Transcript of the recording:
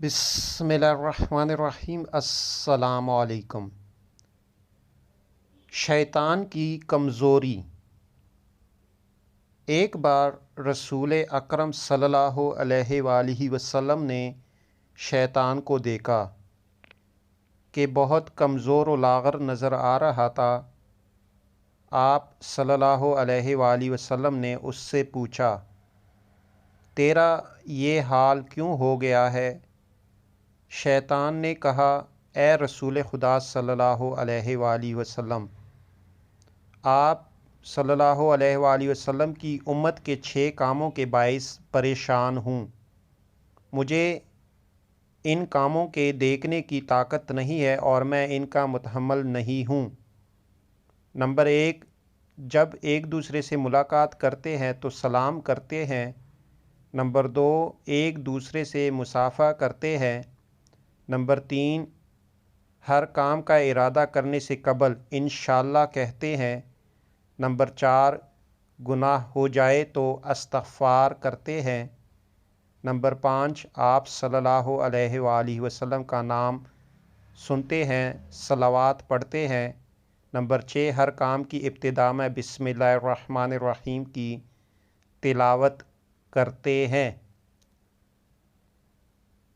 بسم اللہ الرحمن الرحیم۔ السلام علیکم۔ شیطان کی کمزوری۔ ایک بار رسول اکرم صلی اللہ علیہ وآلہ وسلم نے شیطان کو دیکھا کہ بہت کمزور و لاغر نظر آ رہا تھا۔ آپ صلی اللہ علیہ وآلہ وسلم نے اس سے پوچھا، تیرا یہ حال کیوں ہو گیا ہے؟ شیطان نے کہا، اے رسول خدا صلی اللہ علیہ وآلہ وسلم، آپ صلی اللہ علیہ وآلہ وسلم کی امت کے 6 کاموں کے باعث پریشان ہوں۔ مجھے ان کاموں کے دیکھنے کی طاقت نہیں ہے اور میں ان کا متحمل نہیں ہوں۔ نمبر 1، جب ایک دوسرے سے ملاقات کرتے ہیں تو سلام کرتے ہیں۔ نمبر 2، ایک دوسرے سے مصافحہ کرتے ہیں۔ نمبر 3، ہر کام کا ارادہ کرنے سے قبل انشاءاللہ کہتے ہیں۔ نمبر 4، گناہ ہو جائے تو استغفار کرتے ہیں۔ نمبر 5، آپ صلی اللہ علیہ وآلہ وسلم کا نام سنتے ہیں، صلوات پڑھتے ہیں۔ نمبر 6، ہر کام کی ابتدا میں بسم اللہ الرحمن الرحیم کی تلاوت کرتے ہیں۔